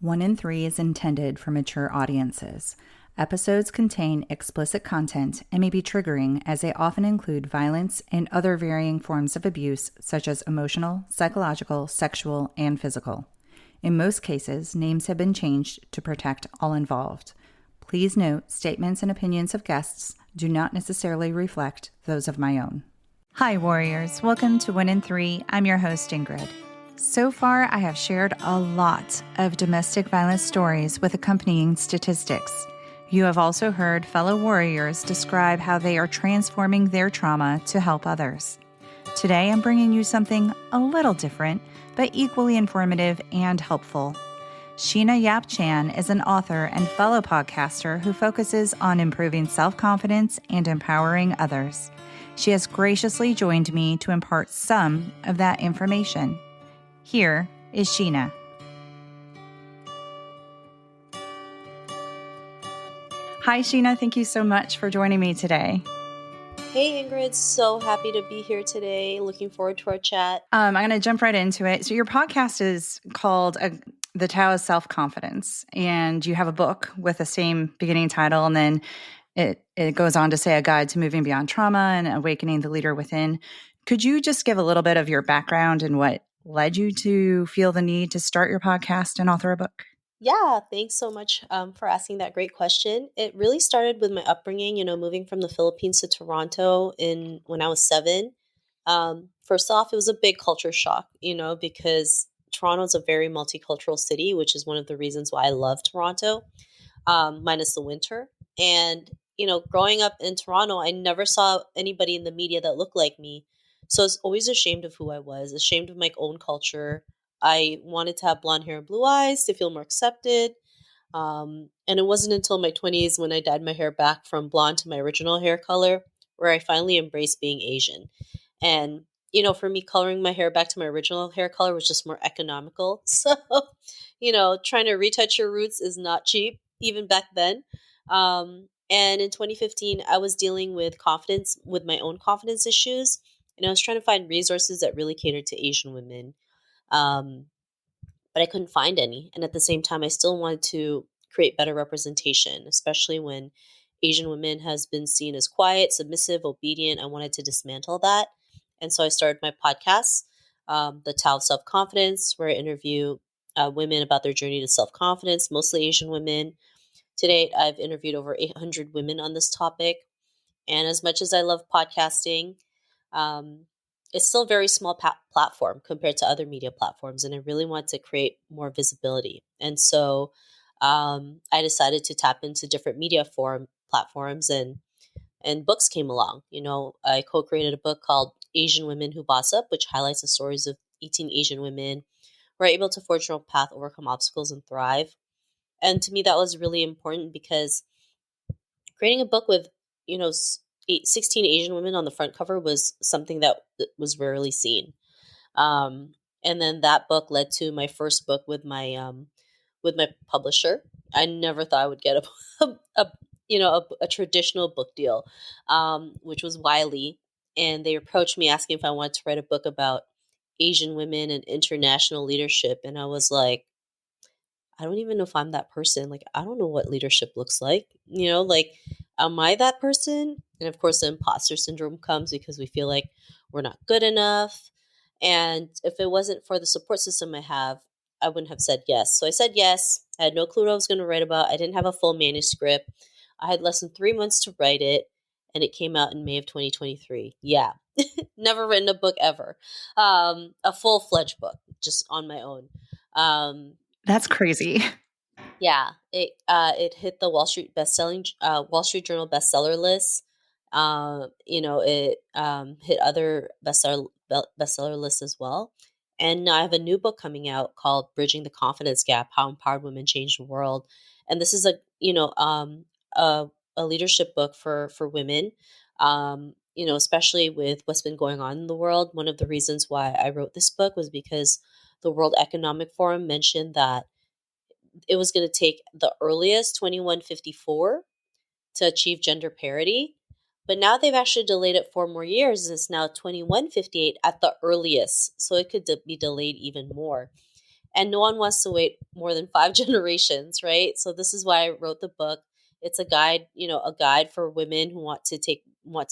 1 in 3 is intended for mature audiences. Episodes contain explicit content and may be triggering as they often include violence and other varying forms of abuse such as emotional, psychological, sexual, and physical. In most cases, names have been changed to protect all involved. Please note, statements and opinions of guests do not necessarily reflect those of my own. Hi, warriors. Welcome to 1 in 3. I'm your host, Ingrid. So far, I have shared a lot of domestic violence stories with accompanying statistics. You have also heard fellow warriors describe how they are transforming their trauma to help others. Today, I'm bringing you something a little different, but equally informative and helpful. Sheena Yap Chan is an author and fellow podcaster who focuses on improving self-confidence and empowering others. She has graciously joined me to impart some of that information. Here is Sheena. Hi, Sheena. Thank you so much for joining me today. Hey, Ingrid. So happy to be here today. Looking forward to our chat. I'm going to jump right into it. So your podcast is called The Tao of Self-Confidence, and you have a book with the same beginning title, and then it goes on to say a guide to moving beyond trauma and awakening the leader within. Could you just give a little bit of your background and what led you to feel the need to start your podcast and author a book? Yeah, thanks so much for asking that great question. It really started with my upbringing, moving from the Philippines to Toronto when I was 7. First off, it was a big culture shock, because Toronto is a very multicultural city, which is one of the reasons why I love Toronto, minus the winter. And, growing up in Toronto, I never saw anybody in the media that looked like me. So I was always ashamed of who I was, ashamed of my own culture. I wanted to have blonde hair and blue eyes to feel more accepted. And it wasn't until my 20s when I dyed my hair back from blonde to my original hair color where I finally embraced being Asian. And, for me, coloring my hair back to my original hair color was just more economical. So, trying to retouch your roots is not cheap, even back then. And in 2015, I was dealing with my own confidence issues. And I was trying to find resources that really catered to Asian women. Um, but I couldn't find any. And at the same time, I still wanted to create better representation, especially when Asian women has been seen as quiet, submissive, obedient. I wanted to dismantle that. And so I started my podcast, The Tao of Self-Confidence, where I interview women about their journey to self-confidence, mostly Asian women. To date, I've interviewed over 800 women on this topic. And as much as I love podcasting, um, it's still a very small platform compared to other media platforms. And I really want to create more visibility. And so I decided to tap into different media platforms and books came along. I co-created a book called Asian Women Who Boss Up, which highlights the stories of 18 Asian women who are able to forge their own path, overcome obstacles, and thrive. And to me, that was really important because creating a book with, 16 Asian women on the front cover was something that was rarely seen. And then that book led to my first book with my publisher. I never thought I would get a traditional book deal, which was Wiley. And they approached me asking if I wanted to write a book about Asian women and international leadership. And I was like, I don't even know if I'm that person. Like, I don't know what leadership looks like. Am I that person? And of course, the imposter syndrome comes because we feel like we're not good enough. And if it wasn't for the support system I have, I wouldn't have said yes. So I said yes. I had no clue what I was going to write about. I didn't have a full manuscript. I had less than 3 months to write it, and it came out in May of 2023. Yeah, never written a book ever. A full-fledged book, just on my own. That's crazy. Yeah, it hit the Wall Street Journal bestseller list. It hit other bestseller lists as well. And now I have a new book coming out called Bridging the Confidence Gap: How Empowered Women Change the World. And this is a leadership book for women. Especially with what's been going on in the world. One of the reasons why I wrote this book was because the World Economic Forum mentioned that it was going to take the earliest 2154 to achieve gender parity. But now they've actually delayed it 4 more years. And it's now 2158 at the earliest. So it could be delayed even more. And no one wants to wait more than 5 generations, right? So this is why I wrote the book. It's a guide, a guide for women who want to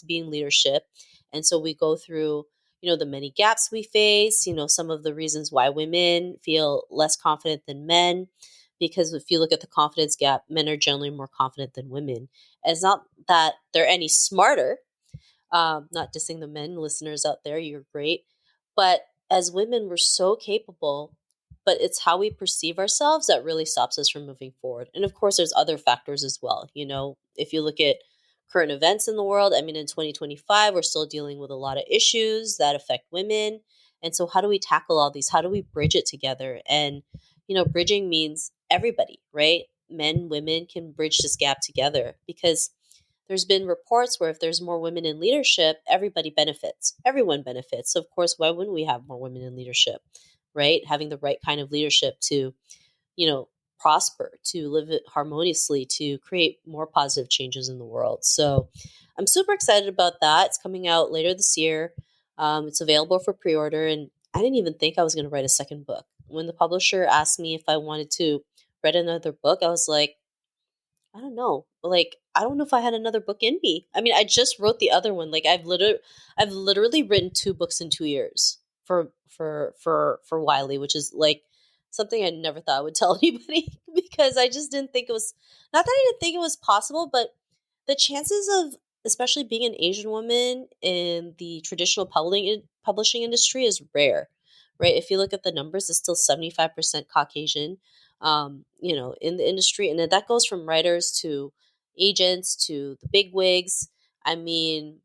be in leadership. And so we go through, the many gaps we face, some of the reasons why women feel less confident than men. Because if you look at the confidence gap, men are generally more confident than women. And it's not that they're any smarter, not dissing the men listeners out there, you're great. But as women, we're so capable, but it's how we perceive ourselves that really stops us from moving forward. And of course, there's other factors as well. If you look at current events in the world, I mean, in 2025, we're still dealing with a lot of issues that affect women. And so, how do we tackle all these? How do we bridge it together? And, bridging means everybody, right? Men, women can bridge this gap together, because there's been reports where if there's more women in leadership, everybody benefits. Everyone benefits. So of course, why wouldn't we have more women in leadership, right? Having the right kind of leadership to, prosper, to live it harmoniously, to create more positive changes in the world. So I'm super excited about that. It's coming out later this year. It's available for pre-order, and I didn't even think I was going to write a second book. When the publisher asked me if I wanted to write another book, I was like, I don't know. Like, I don't know if I had another book in me. I mean, I just wrote the other one. Like, I've literally written 2 books in 2 years for Wiley, which is like something I never thought I would tell anybody, because I just didn't think it was, not that I didn't think it was possible, but the chances of, especially being an Asian woman in the traditional publishing industry, is rare, right? If you look at the numbers, it's still 75% Caucasian, in the industry. And then that goes from writers to agents to the big wigs. I mean,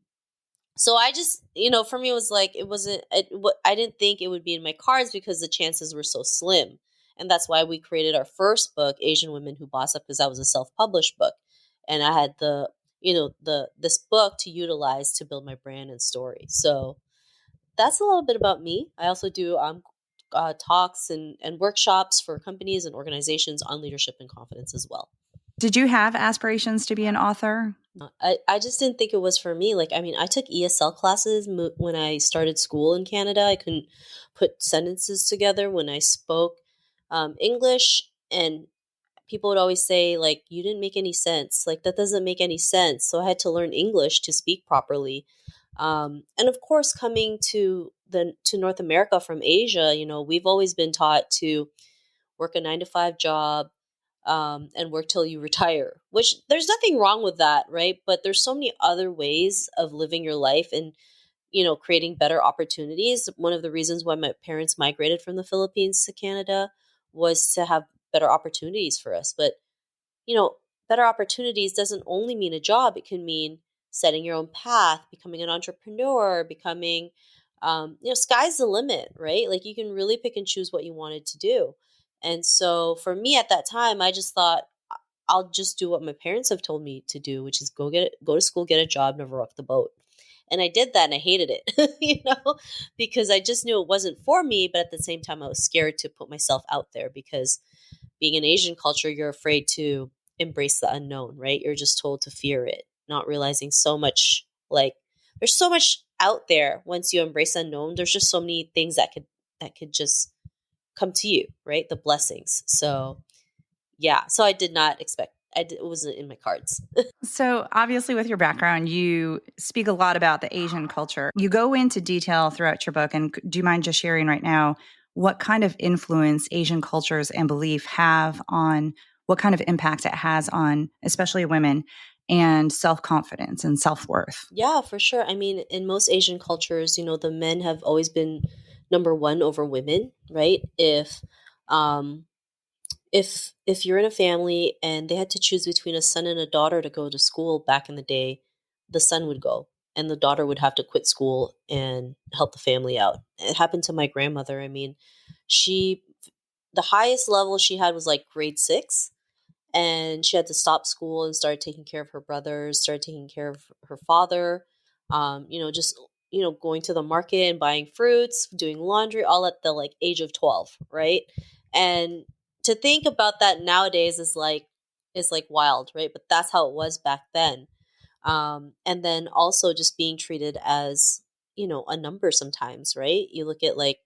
so I just, for me, it was like, it wasn't, I didn't think it would be in my cards because the chances were so slim. And that's why we created our first book, Asian Women Who Boss Up, because that was a self-published book. And I had this book to utilize to build my brand and story. So that's a little bit about me. I also do talks and workshops for companies and organizations on leadership and confidence as well. Did you have aspirations to be an author? I just didn't think it was for me. Like, I mean, I took ESL classes when I started school in Canada. I couldn't put sentences together when I spoke English. And people would always say, like, you didn't make any sense. Like, that doesn't make any sense. So I had to learn English to speak properly. And of course, coming to North America from Asia, we've always been taught to work a 9 to 5 job, and work till you retire, which there's nothing wrong with that, right? But there's so many other ways of living your life and, creating better opportunities. One of the reasons why my parents migrated from the Philippines to Canada was to have better opportunities for us. But better opportunities doesn't only mean a job. It can mean setting your own path, becoming an entrepreneur, becoming, sky's the limit, right? Like, you can really pick and choose what you wanted to do. And so for me at that time, I just thought, I'll just do what my parents have told me to do, which is go to school, get a job, never rock the boat. And I did that and I hated it, because I just knew it wasn't for me. But at the same time, I was scared to put myself out there, because being an Asian culture, you're afraid to embrace the unknown, right? You're just told to fear it, not realizing so much, like, there's so much out there. Once you embrace unknown, there's just so many things that could just come to you, right? The blessings. So yeah, so I did not expect, it wasn't in my cards. So, obviously, with your background, you speak a lot about the Asian culture. You go into detail throughout your book. And do you mind just sharing right now what kind of influence Asian cultures and belief have on what kind of impact it has on, especially women, and self-confidence and self-worth? Yeah, for sure. I mean, in most Asian cultures, the men have always been number one over women, right? Um, if you're in a family and they had to choose between a son and a daughter to go to school back in the day, the son would go and the daughter would have to quit school and help the family out. It happened to my grandmother. I mean, she the highest level she had was like grade 6, and she had to stop school and started taking care of her brothers, started taking care of her father, just going to the market and buying fruits, doing laundry, all at the like age of 12, right? And to think about that nowadays is like wild, right? But that's how it was back then. And then also just being treated as a number sometimes, right? You look at like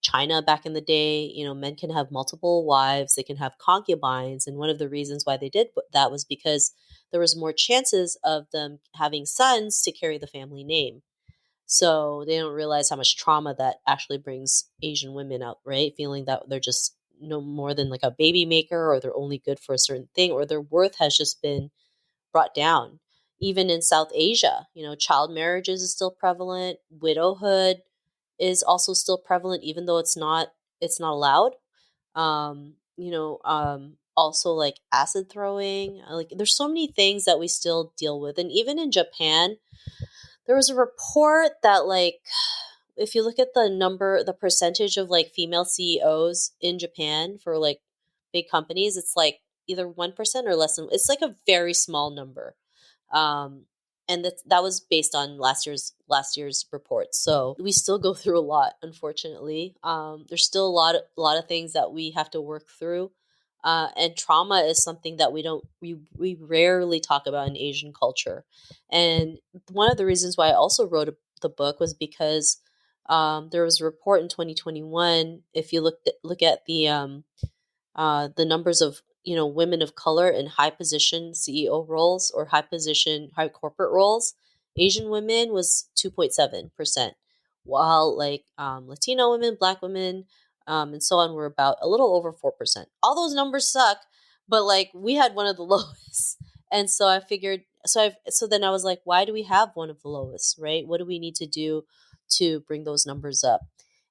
China back in the day, men can have multiple wives, they can have concubines. And one of the reasons why they did that was because there was more chances of them having sons to carry the family name. So they don't realize how much trauma that actually brings Asian women out, right? Feeling that they're just no more than like a baby maker, or they're only good for a certain thing, or their worth has just been brought down. Even in South Asia, child marriages is still prevalent. Widowhood is also still prevalent, even though it's not allowed. Also like acid throwing. Like there's so many things that we still deal with. And even in Japan, there was a report that like if you look at the percentage of like female CEOs in Japan for like big companies, it's like either 1% or less than, it's like a very small number. Um, and that was based on last year's report. So we still go through a lot, unfortunately. There's still a lot of things that we have to work through. And trauma is something that we rarely talk about in Asian culture. And one of the reasons why I also wrote the book was because there was a report in 2021. If you look at the numbers of women of color in high position CEO roles or high corporate roles, Asian women was 2.7%, while like Latino women, Black women, and so on were about a little over 4%. All those numbers suck, but like we had one of the lowest. And so I figured, so then I was like, why do we have one of the lowest, right? What do we need to do to bring those numbers up?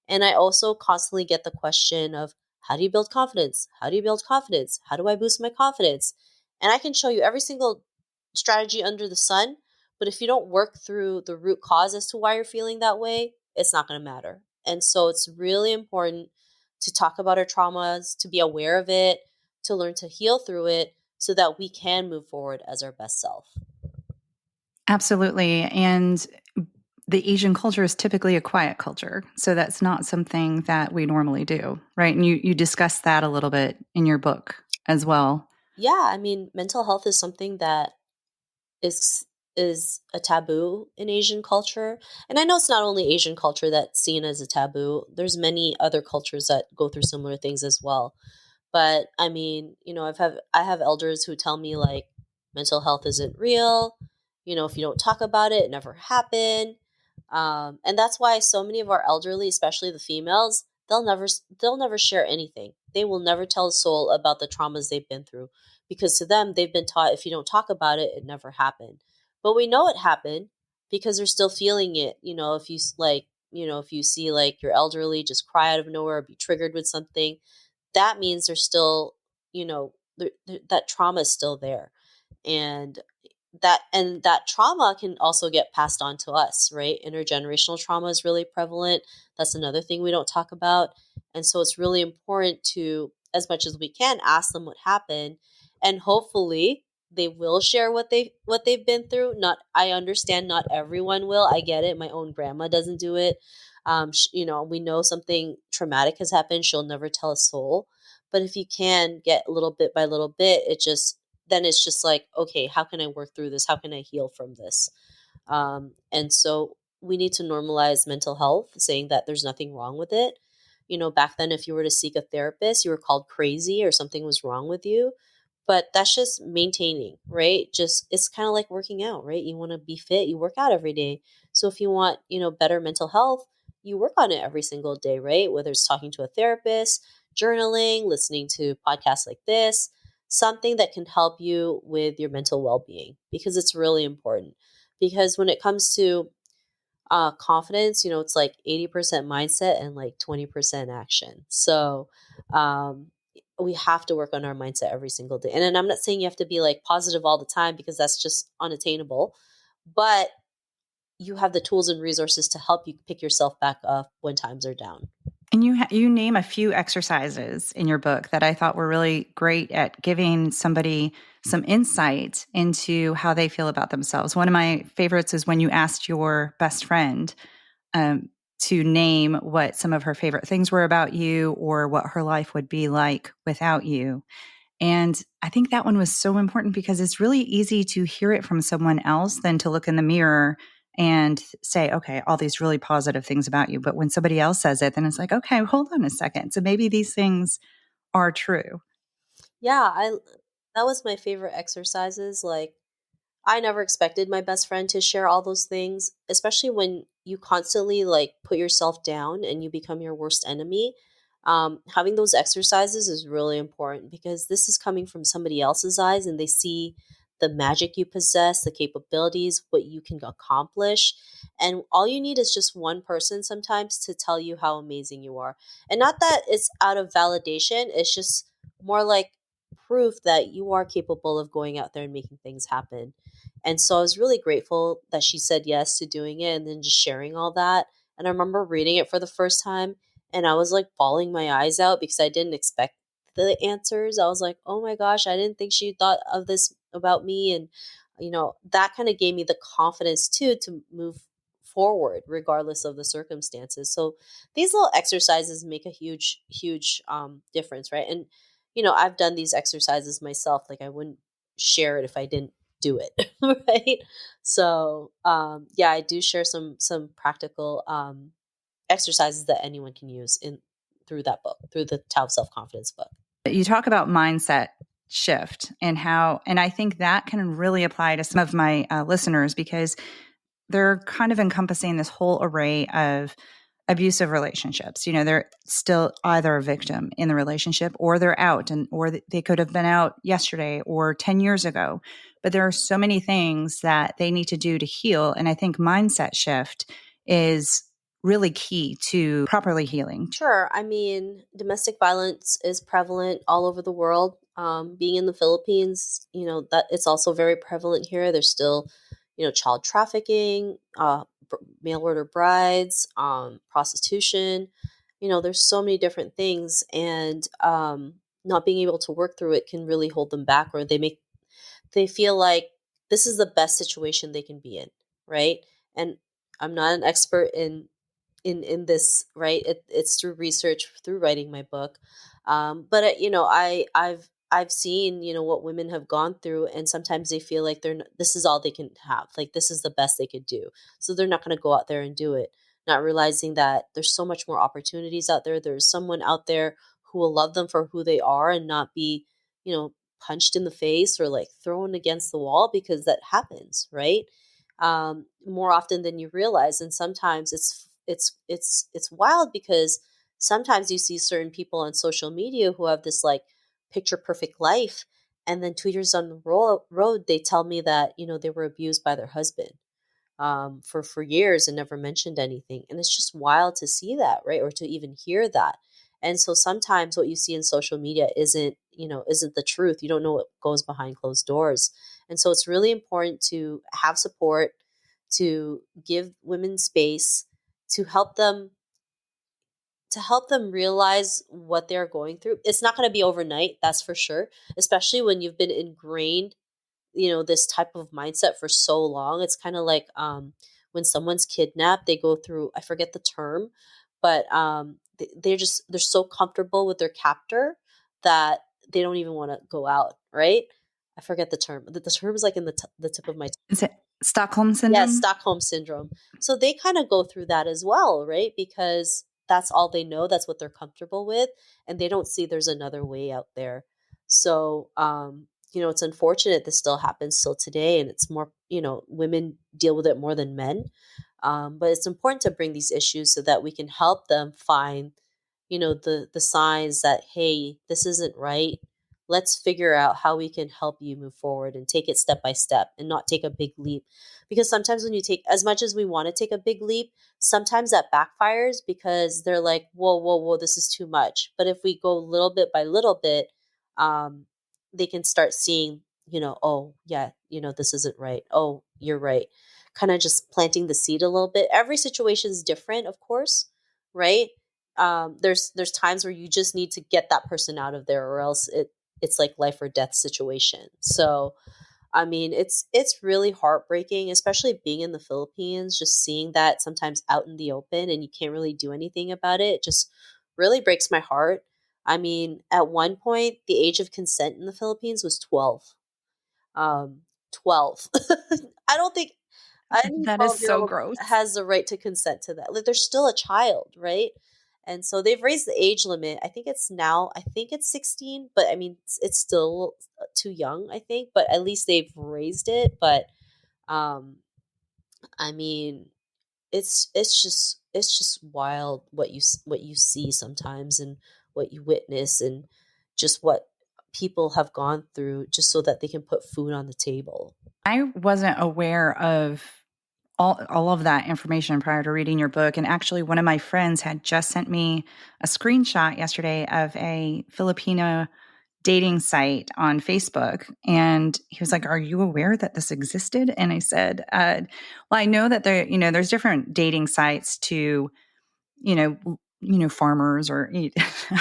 And I also constantly get the question of, how do you build confidence? How do you build confidence? How do I boost my confidence? And I can show you every single strategy under the sun, but if you don't work through the root cause as to why you're feeling that way, it's not going to matter. And so it's really important to talk about our traumas, to be aware of it, to learn to heal through it so that we can move forward as our best self. Absolutely. And the Asian culture is typically a quiet culture. So that's not something that we normally do, right? And you discuss that a little bit in your book as well. Yeah, I mean, mental health is something that is is a taboo in Asian culture. And I know it's not only Asian culture that's seen as a taboo. There's many other cultures that go through similar things as well. But I mean, I have elders who tell me like mental health isn't real. If you don't talk about it, it never happened. And that's why so many of our elderly, especially the females, they'll never share anything. They will never tell a soul about the traumas they've been through, because to them they've been taught if you don't talk about it, it never happened. But we know it happened because they're still feeling it. If you see like your elderly just cry out of nowhere or be triggered with something, that means there's still, that trauma is still there. And that trauma can also get passed on to us, right? Intergenerational trauma is really prevalent. That's another thing we don't talk about. And so it's really important to, as much as we can, ask them what happened, and hopefully they will share what they've been through. Not I understand not everyone will. I get it. My own grandma doesn't do it. We know something traumatic has happened. She'll never tell a soul. But if you can get little bit by little bit, then it's just like, okay, how can I work through this? How can I heal from this? And so we need to normalize mental health, saying that there's nothing wrong with it. Back then, if you were to seek a therapist, you were called crazy or something was wrong with you. But that's just maintaining, right? Just it's kind of like working out, right? You want to be fit, you work out every day. So if you want, better mental health, you work on it every single day, right? Whether it's talking to a therapist, journaling, listening to podcasts like this, something that can help you with your mental well-being, because it's really important. Because when it comes to confidence, it's like 80% mindset and like 20% action. So we have to work on our mindset every single day. And then I'm not saying you have to be like positive all the time, because that's just unattainable. But you have the tools and resources to help you pick yourself back up when times are down. And you name a few exercises in your book that I thought were really great at giving somebody some insight into how they feel about themselves. One of my favorites is when you asked your best friend to name what some of her favorite things were about you, or what her life would be like without you. And I think that one was so important because it's really easy to hear it from someone else than to look in the mirror and say, okay, all these really positive things about you. But when somebody else says it, then it's like, okay, hold on a second. So maybe these things are true. Yeah, I that was my favorite exercises. Like, I never expected my best friend to share all those things, especially when you constantly like put yourself down and you become your worst enemy. Having those exercises is really important because this is coming from somebody else's eyes and they see the magic you possess, the capabilities, what you can accomplish. And all you need is just one person sometimes to tell you how amazing you are. And not that it's out of validation, it's just more like proof that you are capable of going out there and making things happen. And so I was really grateful that she said yes to doing it and then just sharing all that. And I remember reading it for the first time and I was like bawling my eyes out because I didn't expect the answers. I was like, oh my gosh, I didn't think she thought of this about me. And, that kind of gave me the confidence too to move forward regardless of the circumstances. So these little exercises make a huge, huge difference, right? And, I've done these exercises myself. Like I wouldn't share it if I didn't do it. Right. So yeah, I do share some practical exercises that anyone can use in through that book, through the Tao of Self-Confidence book. You talk about mindset shift and how, and I think that can really apply to some of my listeners because they're kind of encompassing this whole array of abusive relationships. They're still either a victim in the relationship or they're out or they could have been out yesterday or 10 years ago. But there are so many things that they need to do to heal. And I think mindset shift is really key to properly healing. Sure. I mean, domestic violence is prevalent all over the world. Being in the Philippines, that it's also very prevalent here. There's still, child trafficking, mail order brides, prostitution. There's so many different things, and not being able to work through it can really hold them back, or they feel like this is the best situation they can be in, right? And I'm not an expert in this, right? It's through research, through writing my book, but I've seen what women have gone through, and sometimes they feel like this is all they can have, like this is the best they could do, so they're not going to go out there and do it, not realizing that there's so much more opportunities out there. There's someone out there who will love them for who they are and not be punched in the face or like thrown against the wall, because that happens, right? More often than you realize. And sometimes it's wild because sometimes you see certain people on social media who have this like picture perfect life, and then 2 years on the road they tell me that they were abused by their husband for years and never mentioned anything. And it's just wild to see that, right? Or to even hear that. And so sometimes what you see in social media isn't the truth. You don't know what goes behind closed doors. And so it's really important to have support, to give women space, to help them realize what they're going through. It's not going to be overnight, that's for sure, especially when you've been ingrained this type of mindset for so long. It's kind of like when someone's kidnapped, they go through, I forget the term, but they're so comfortable with their captor that they don't even want to go out, right? I forget the term. The term is like in the tip of my Is it Stockholm Yes, syndrome? Stockholm syndrome. So they kind of go through that as well, right? Because that's all they know, that's what they're comfortable with, and they don't see there's another way out there. So, it's unfortunate this still happens still today, and it's more, women deal with it more than men. But it's important to bring these issues so that we can help them find, the signs that, hey, this isn't right. Let's figure out how we can help you move forward and take it step by step and not take a big leap. Because sometimes when you take, as much as we want to take a big leap, sometimes that backfires because they're like, whoa, whoa, whoa, this is too much. But if we go little bit by little bit, they can start seeing, oh, yeah, this isn't right. Oh, you're right. Kind of just planting the seed a little bit. Every situation is different, of course, right? There's times where you just need to get that person out of there, or else it's like life or death situation. So I mean, it's really heartbreaking, especially being in the Philippines, just seeing that sometimes out in the open and you can't really do anything about it. It just really breaks my heart. I mean, at one point, the age of consent in the Philippines was 12. 12. I don't think Any That is so 12-year-old gross. has the right to consent to that. Like, they're still a child, right? And so they've raised the age limit. I think it's 16, but I mean, it's still too young, I think, but at least they've raised it. But um, I mean, it's just wild what you see sometimes, and what you witness, and just what people have gone through just so that they can put food on the table. I wasn't aware of all of that information prior to reading your book. And actually, one of my friends had just sent me a screenshot yesterday of a Filipino dating site on Facebook. And he was like, "Are you aware that this existed?" And I said, "Well, I know that there's different dating sites to farmers or I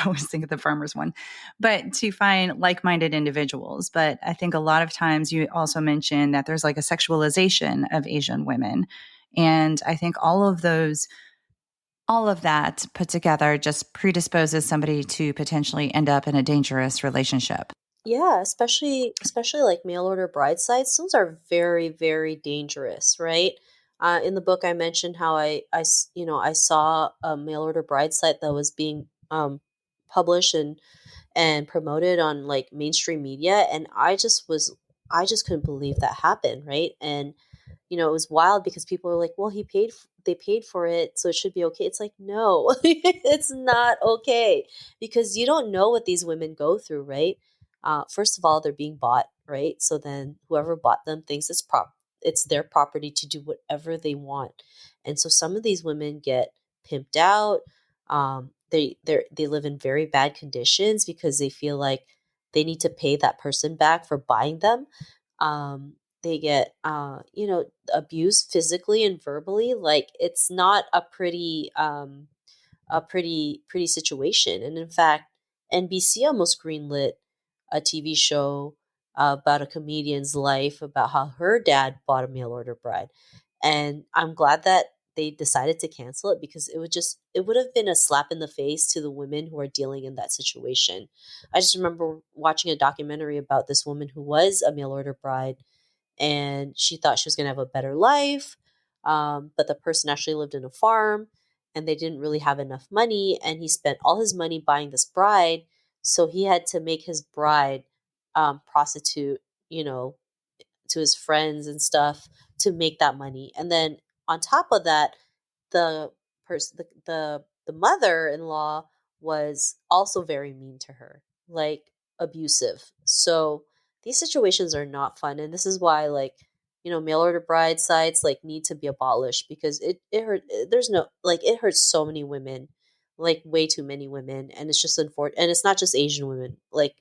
always think of the farmers one, but to find like-minded individuals. But I think a lot of times you also mentioned that there's like a sexualization of Asian women. And I think all of that put together just predisposes somebody to potentially end up in a dangerous relationship. Yeah, especially like mail order bride sites. Those are very, very dangerous, right? In the book, I mentioned how I saw a mail order bride site that was being published and promoted on like mainstream media, and I just couldn't believe that happened, right? And it was wild because people were like, "Well, they paid for it, so it should be okay." It's like, no, it's not okay, because you don't know what these women go through, right? First of all, they're being bought, right? So then whoever bought them thinks it's their property to do whatever they want, and so some of these women get pimped out. They live in very bad conditions because they feel like they need to pay that person back for buying them. They get abused physically and verbally. Like, it's not a pretty situation. And in fact, NBC almost greenlit a TV show about a comedian's life, about how her dad bought a mail order bride. And I'm glad that they decided to cancel it, because it would have been a slap in the face to the women who are dealing in that situation. I just remember watching a documentary about this woman who was a mail order bride, and she thought she was going to have a better life. But the person actually lived in a farm, and they didn't really have enough money. And he spent all his money buying this bride. So he had to make his bride prostitute, you know, to his friends and stuff to make that money. And then on top of that, the person the mother-in-law was also very mean to her, like abusive. So these situations are not fun, and this is why, like, mail order bride sites like need to be abolished, because it hurt. There's no, like, it hurts so many women, like way too many women, and it's just unfortunate. And it's not just Asian women, like,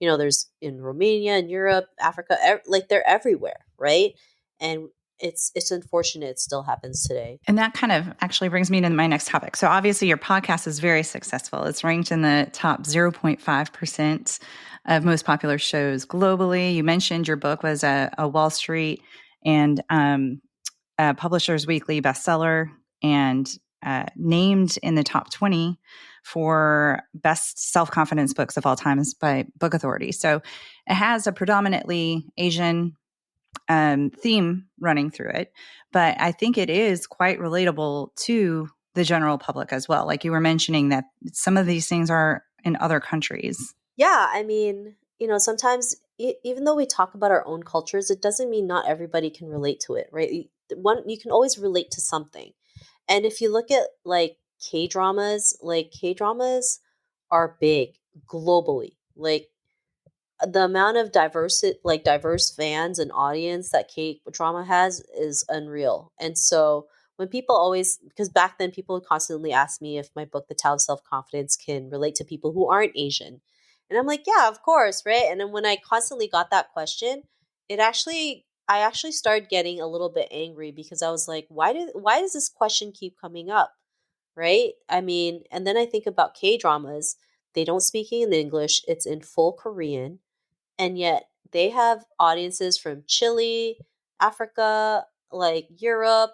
there's in Romania and Europe, Africa, like, they're everywhere, right? And it's unfortunate it still happens today. And that kind of actually brings me to my next topic. So, obviously, your podcast is very successful. It's ranked in the top 0.5% of most popular shows globally. You mentioned your book was a Wall Street and Publishers Weekly bestseller, and named in the top 20 for best self-confidence books of all times by Book Authority. So, it has a predominantly Asian theme running through it. But I think it is quite relatable to the general public as well. Like you were mentioning that some of these things are in other countries. Yeah, I mean, sometimes even though we talk about our own cultures, it doesn't mean not everybody can relate to it, right? You can always relate to something. And if you look at like K dramas are big globally. Like, the amount of diverse fans and audience that K drama has is unreal. And so when people always, because back then people would constantly ask me if my book, The Tao of Self-Confidence, can relate to people who aren't Asian. And I'm like, yeah, of course, right? And then when I constantly got that question, I actually started getting a little bit angry, because I was like, why does this question keep coming up? Right? I mean, and then I think about K dramas. They don't speak in English, it's in full Korean, and yet they have audiences from Chile, Africa, like Europe,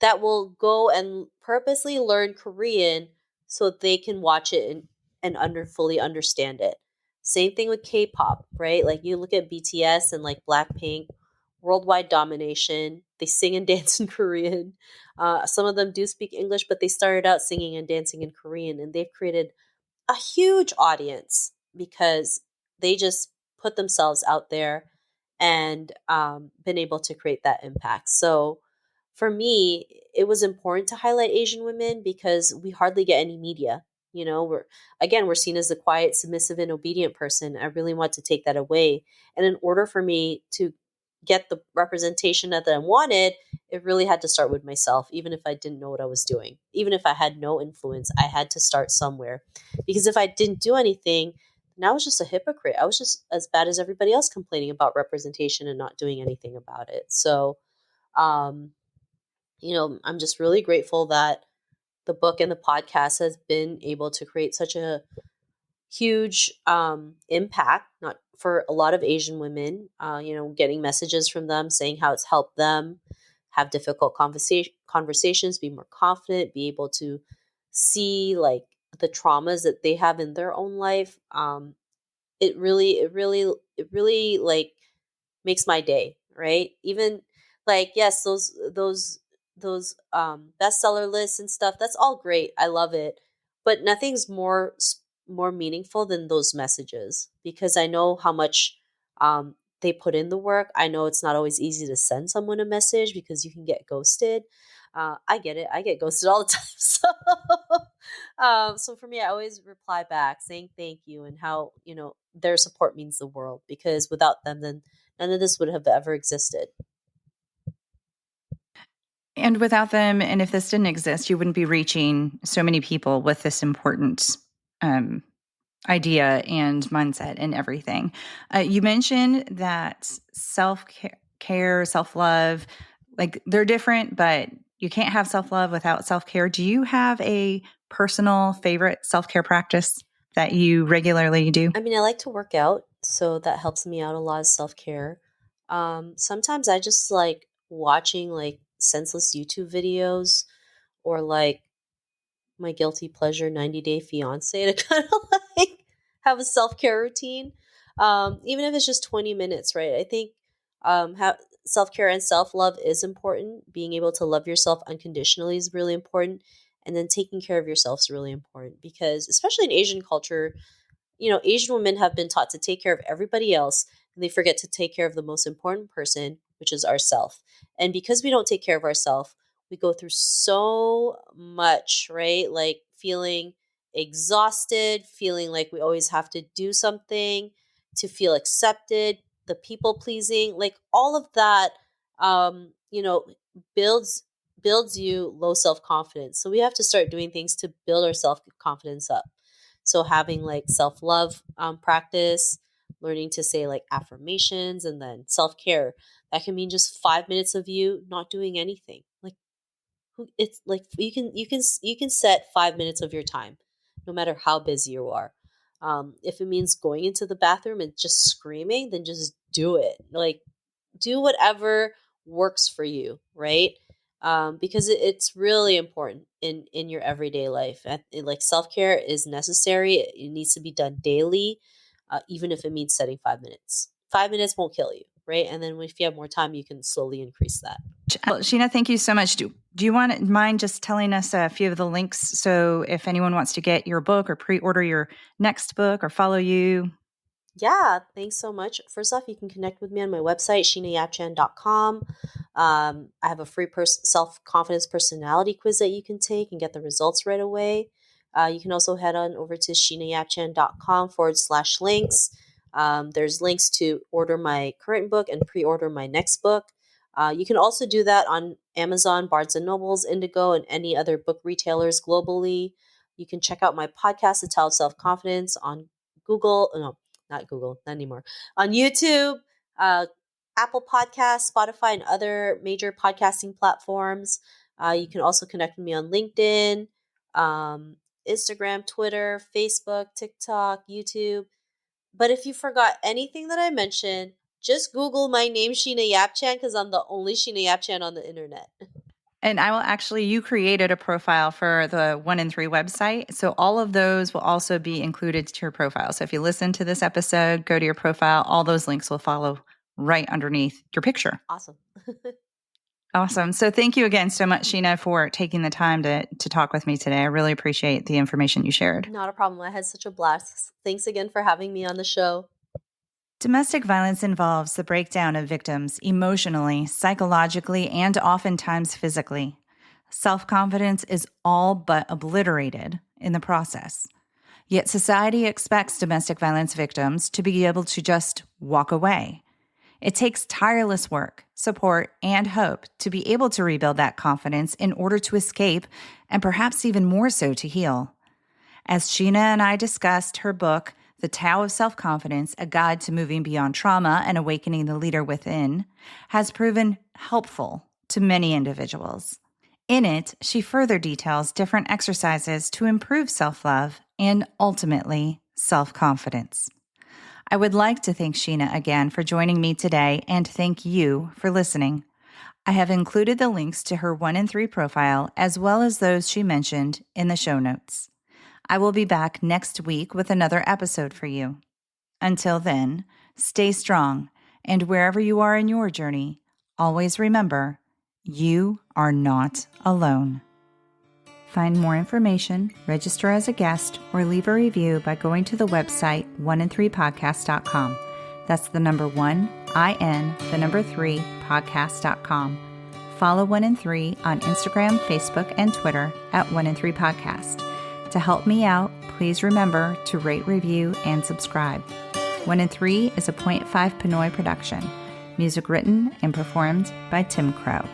that will go and purposely learn Korean so they can watch it and fully understand it. Same thing with K-pop, right? Like, you look at BTS and like Blackpink. worldwide domination. They sing and dance in Korean. Some of them do speak English, but they started out singing and dancing in Korean, and they've created a huge audience because they just put themselves out there and been able to create that impact. So for me, it was important to highlight Asian women because we hardly get any media. You know, we're seen as the quiet, submissive, and obedient person. I really want to take that away. And in order for me to get the representation that I wanted, it really had to start with myself, even if I didn't know what I was doing. Even if I had no influence, I had to start somewhere. Because if I didn't do anything, then I was just a hypocrite. I was just as bad as everybody else complaining about representation and not doing anything about it. So, um, I'm just really grateful that the book and the podcast has been able to create such a huge impact, not for a lot of Asian women, getting messages from them saying how it's helped them have difficult conversations, be more confident, be able to see like the traumas that they have in their own life. It really like makes my day, right? Even like, yes, those bestseller lists and stuff, that's all great. I love it. But nothing's more meaningful than those messages because I know how much they put in the work. I know it's not always easy to send someone a message because you can get ghosted. I get it. I get ghosted all the time. So for me, I always reply back saying thank you and how, their support means the world because without them, then none of this would have ever existed. And without them, and if this didn't exist, you wouldn't be reaching so many people with this important um, idea and mindset and everything. You mentioned that self-care, self-love, like they're different, but you can't have self-love without self-care. Do you have a personal favorite self-care practice that you regularly do? I mean, I like to work out, so that helps me out a lot of self care. Sometimes I just like watching like senseless YouTube videos or like my guilty pleasure 90 Day Fiance to kind of like have a self care routine. Even if it's just 20 minutes, right? I think self care and self love is important. Being able to love yourself unconditionally is really important. And then taking care of yourself is really important because, especially in Asian culture, Asian women have been taught to take care of everybody else and they forget to take care of the most important person, which is ourself. And because we don't take care of ourselves, we go through so much, right? Like feeling exhausted, feeling like we always have to do something to feel accepted, the people pleasing, like all of that um, you know, builds builds you low self-confidence. So we have to start doing things to build our self-confidence up. So having like self love practice, learning to say like affirmations, and then self care. That can mean just 5 minutes of you not doing anything. Like it's like you can set 5 minutes of your time, no matter how busy you are. If it means going into the bathroom and just screaming, then just do it. Like do whatever works for you, right? Because it's really important in your everyday life. Like self care is necessary. It needs to be done daily, even if it means setting 5 minutes. 5 minutes won't kill you, right? And then if you have more time, you can slowly increase that. Well, Sheena, thank you so much. Do you mind just telling us a few of the links? So if anyone wants to get your book or pre-order your next book or follow you. Yeah, thanks so much. First off, you can connect with me on my website, sheenayapchan.com. I have a free self-confidence personality quiz that you can take and get the results right away. You can also head on over to sheenayapchan.com/links. There's links to order my current book and pre-order my next book. You can also do that on Amazon, Barnes& and Nobles, Indigo, and any other book retailers globally. You can check out my podcast, The Tao of Self-Confidence, on Google. No, not Google, not anymore. On YouTube, uh, Apple Podcasts, Spotify, and other major podcasting platforms. You can also connect with me on LinkedIn, Instagram, Twitter, Facebook, TikTok, YouTube. But if you forgot anything that I mentioned, just Google my name, Sheena Yap Chan, because I'm the only Sheena Yap Chan on the internet. And you created a profile for the 1 in 3 website. So all of those will also be included to your profile. So if you listen to this episode, go to your profile, all those links will follow right underneath your picture. Awesome. Awesome. So thank you again so much, Sheena, for taking the time to talk with me today. I really appreciate the information you shared. Not a problem. I had such a blast. Thanks again for having me on the show. Domestic violence involves the breakdown of victims emotionally, psychologically, and oftentimes physically. Self-confidence is all but obliterated in the process. Yet society expects domestic violence victims to be able to just walk away. It takes tireless work, support, and hope to be able to rebuild that confidence in order to escape, and perhaps even more so to heal. As Sheena and I discussed, her book, The Tao of Self-Confidence, A Guide to Moving Beyond Trauma and Awakening the Leader Within, has proven helpful to many individuals. In it, she further details different exercises to improve self-love and ultimately self-confidence. I would like to thank Sheena again for joining me today and thank you for listening. I have included the links to her 1 in 3 profile as well as those she mentioned in the show notes. I will be back next week with another episode for you. Until then, stay strong, and wherever you are in your journey, always remember, you are not alone. Find more information, register as a guest, or leave a review by going to the website 1in3podcast.com. That's the number 1, I-N, the number 3, podcast.com. Follow 1 in 3 on Instagram, Facebook, and Twitter at 1 in 3 podcast. To help me out, please remember to rate, review, and subscribe. 1 in 3 is a .5 Pinoy production. Music written and performed by Tim Crow.